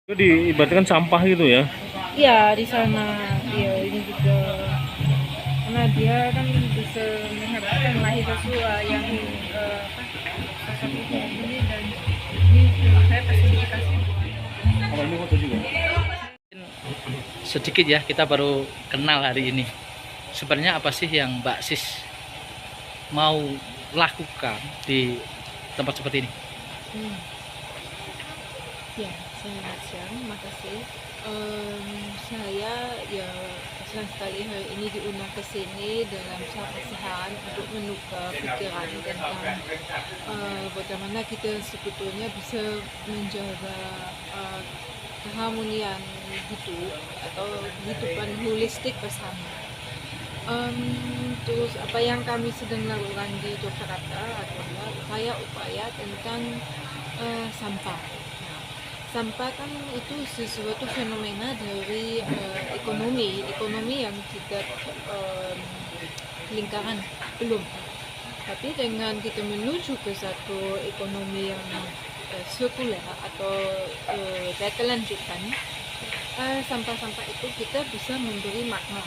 Itu diibaratkan sampah gitu ya? Iya, di sana. Iya, ini juga. Karena dia kan bisa menghabiskan mahasiswa yang sosok ini dan ini saya pasti dikasih. Kalau ini foto juga. Sedikit ya, kita baru kenal hari ini. Sebenarnya apa sih yang Mbak Sis mau lakukan di tempat seperti ini? Ya, selamat siang, makasih. Saya ya senang sekali hari ini diundang ke sini dalam satu kesehatan untuk menukar pikiran tentang bagaimana kita sebetulnya bisa menjaga keharmonian hidup atau kehidupan holistik bersama. Terus apa yang kami sedang lakukan di Yogyakarta adalah upaya-upaya tentang sampah. Nah, sampah kan itu sesuatu fenomena dari ekonomi yang tidak lingkaran belum. Tapi dengan kita menuju ke satu ekonomi yang sirkuler atau berkelanjutan, sampah-sampah itu kita bisa memberi makna.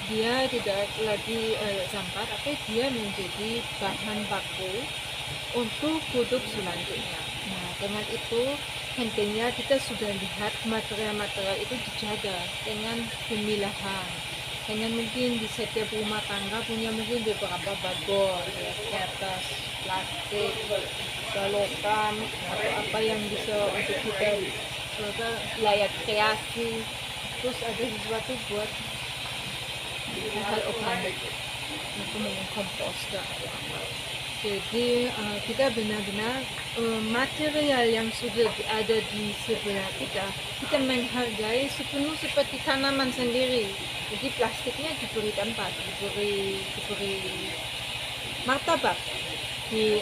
Dia tidak lagi sampah, tapi dia menjadi bahan baku untuk produk selanjutnya. Nah, dengan itu pentingnya kita sudah lihat material-material itu dijaga dengan pemilahan. Dengan mungkin di setiap rumah tangga punya mungkin beberapa bagol, ya, kertas, plastik, selokan, atau apa yang bisa untuk kita layak kreasi. Terus ada sesuatu buat hal organik untuk mengkompos dan jadi kita benar-benar material yang sudah ada di sebelah kita menghargai sepenuh seperti tanaman sendiri. Jadi plastiknya diberi tempat, diberi martabat di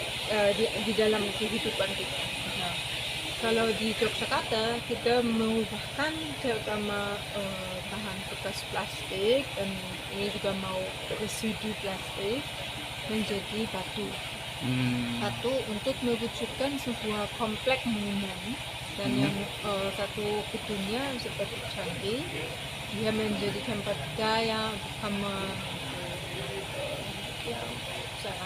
dalam kehidupan kita. Nah, kalau di Yogyakarta kita mengubahkan terutama bahan bekas plastik dan ini juga mau residu plastik menjadi batu. Batu untuk mewujudkan sebuah kompleks bangunan dan yang satu gedungnya seperti candi, dia menjadi tempat gaya kamar usaha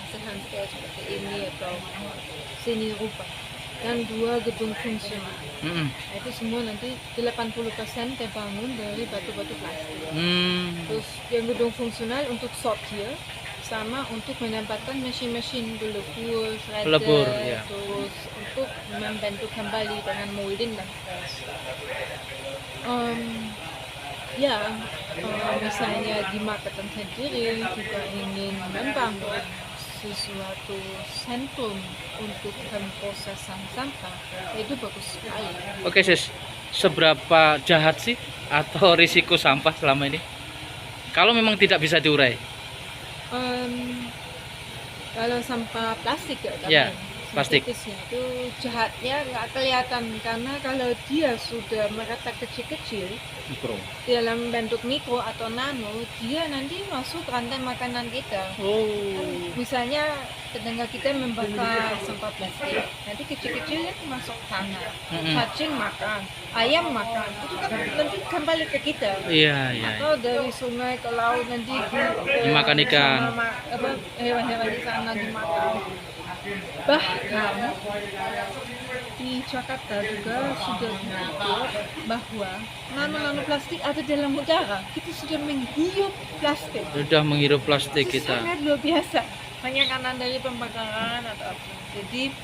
seperti ini atau seni rupa. Dan 2 gedung fungsional. Nah, itu semua nanti 80% terbangun dari batu-batu plastik. Terus yang gedung fungsional untuk sortir sama untuk menempatkan mesin-mesin pelebur, shredder, Ya. terus untuk membentuk kembali dengan molding dan misalnya di Makassar sendiri juga ingin membangun sesuatu sentrum untuk pemrosesan sampah, itu bagus sekali. Oke Sis, seberapa jahat sih atau risiko sampah selama ini? Kalau memang tidak bisa diurai? Kalau sampah plastik Ya, plastik. itu jahatnya nggak kelihatan karena kalau dia sudah merata kecil-kecil Mikro. dalam bentuk mikro atau nano, dia nanti masuk rantai makanan kita. Misalnya tetangga kita membakar sampah plastik, nanti kecil-kecilnya masuk tanah, cacing makan, ayam makan, itu kan nanti kembali ke kita. Iya. Atau dari sungai ke laut nanti Dimakan ikan. Hewan-hewan di sana dimakan. Bahkan di Jakarta juga sudah diukur bahwa nano plastik ada dalam udara. Kita sudah menghirup plastik. Sudah menghirup plastik kita. Sangat luar biasa. Hanya karena dari pembakaran atau apa. Jadi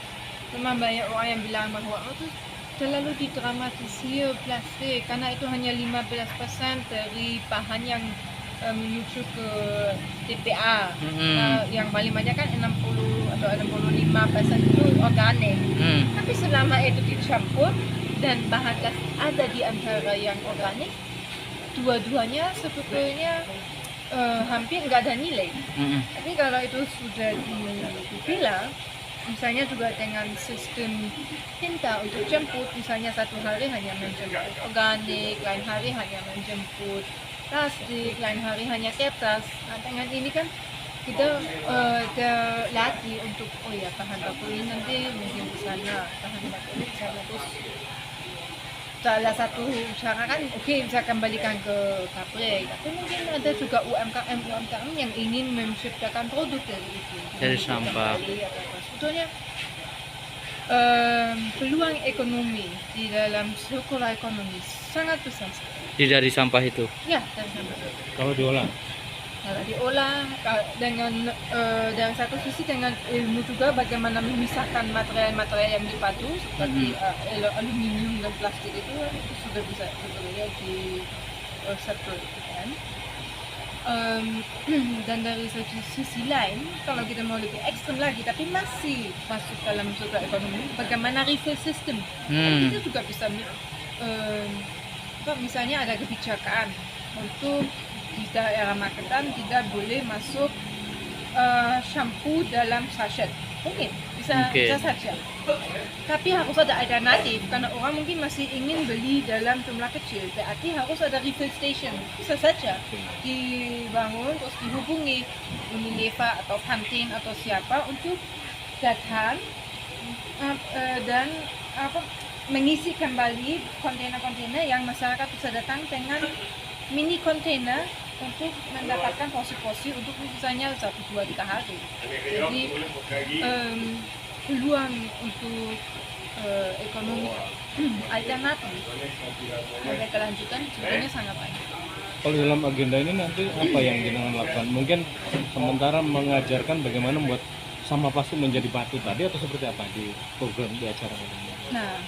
memang banyak orang yang bilang bahwa itu terlalu didramatisir plastik karena itu hanya 15% dari bahan yang menuju ke TPA. Yang paling banyak kan 60 atau 65% itu organik. Tapi selama itu dicampur dan bahan plastik ada di antara yang organik, dua-duanya sebetulnya hampir nggak ada nilai. Tapi kalau itu sudah dipilah, misalnya juga dengan sistem tinta untuk jemput, misalnya satu hari hanya menjemput organik, lain hari hanya menjemput plastik, lain hari hanya kertas. Nah, dengan ini kan kita terlatih untuk bahan baku ini nanti mungkin di sana, bahan baku ini di sana, terus salah satu cara kan bisa kembalikan ke pabrik, tapi mungkin ada juga UMKM yang ingin menciptakan produk dari itu. Dari sampah. Kembali atau apa. Sebetulnya peluang ekonomi di dalam circular economy sangat besar sekali. Dari sampah itu. Ya, dari sampah. Kalau diolah. Kalau diolah dengan dari satu sisi dengan ilmu juga bagaimana memisahkan material-material yang dipadu seperti aluminium dan plastik itu sudah bisa sebetulnya di sektor itu kan. Dan dari sisi lain kalau kita mau lebih ekstrem lagi tapi masih masuk dalam circular ekonomi, bagaimana refill system. Kita juga bisa misalnya ada kebijakan untuk di daerah Magetan tidak boleh masuk shampoo dalam sachet. Mungkin bisa saja. Tapi harus ada alternatif karena orang mungkin masih ingin beli dalam jumlah kecil. Berarti harus ada refill station. Bisa saja dibangun terus dihubungi Unilever atau Pantene atau siapa untuk datang dan mengisi kembali kontainer-kontainer yang masyarakat bisa datang dengan mini kontainer untuk mendapatkan porsi-porsi untuk misalnya 1, 2, 3 hari. Jadi peluang untuk ekonomi alternatif berkelanjutan sebenarnya sangat banyak. Kalau dalam agenda ini nanti apa yang kita lakukan? Mungkin sementara mengajarkan bagaimana membuat sampah plastik menjadi batu tadi atau seperti apa di program di acara ini? Nah,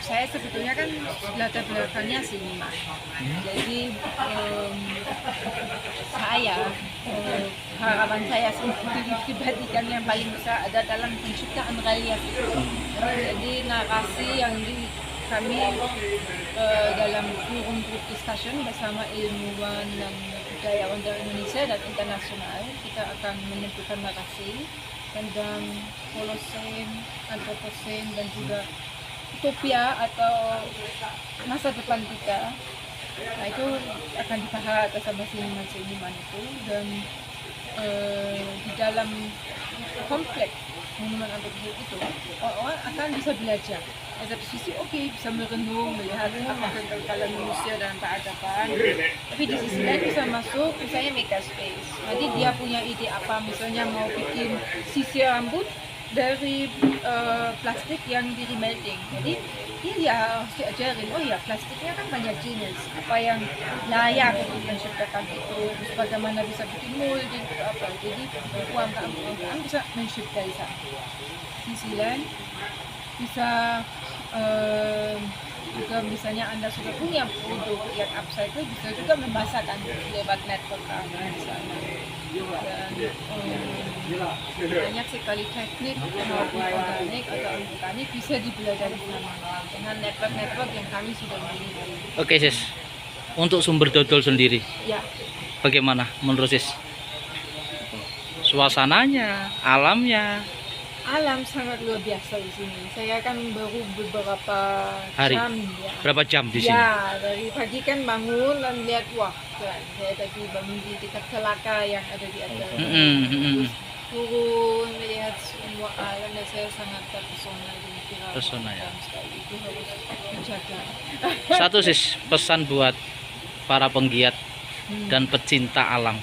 saya sebetulnya kan latar belakangnya seniman. Jadi harapan saya pribadi kan yang paling besar ada dalam penciptaan relief. Jadi narasi yang kami dalam forum group discussion bersama ilmuwan dan budayawan dari Indonesia dan internasional, kita akan menentukan narasi tentang Holocene, Anthropocene dan juga utopia atau masa depan kita. Nah itu akan dibahas bersama seniman-seniman itu dan di dalam kompleks monumen antropologi itu orang akan bisa belajar. Di satu sisi bisa merenung melihat apa kekekalan manusia dan peradaban, tapi di sisi lain bisa masuk misalnya makerspace. Nanti dia punya ide apa, misalnya mau bikin sisir rambut dari plastik yang di remelting. Jadi dia harus diajarin, plastiknya kan banyak jenis, apa yang layak untuk menciptakan itu, bagaimana bisa bikin molding atau apa. Jadi UMKM bisa menciptai sana. Di sisi lain bisa juga misalnya Anda sudah punya produk yang upcycle, bisa juga memasarkan lewat network misalnya. Dan banyak sekali teknik maupun organik atau organik bisa dipelajari dengan network yang kami sudah miliki. Oke Sis, untuk sumber dodol sendiri bagaimana menurut Sis? Suasananya, alamnya? Alam sangat luar biasa di sini. Saya kan baru beberapa hari. Jam Berapa jam di sini? Ya, dari pagi kan bangun dan lihat keren. Saya tadi bangun di dekat Kelaka yang ada di atas. Terus turun melihat semua alam dan saya sangat terpesona dengan Pesona ya. Itu harus dijaga. Satu Sis, pesan buat para penggiat dan pecinta alam.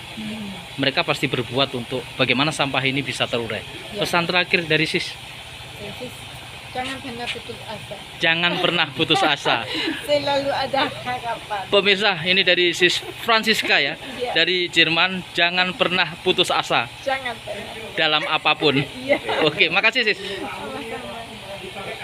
Mereka pasti berbuat untuk bagaimana sampah ini bisa terurai. Pesan terakhir dari Sis. Sis, jangan pernah putus asa. Jangan pernah putus asa. Selalu ada harapan. Pemirsa, ini dari Sis Francisca ya, dari Jerman. Jangan pernah putus asa. Jangan pernah. Dalam apapun. Oke, makasih Sis.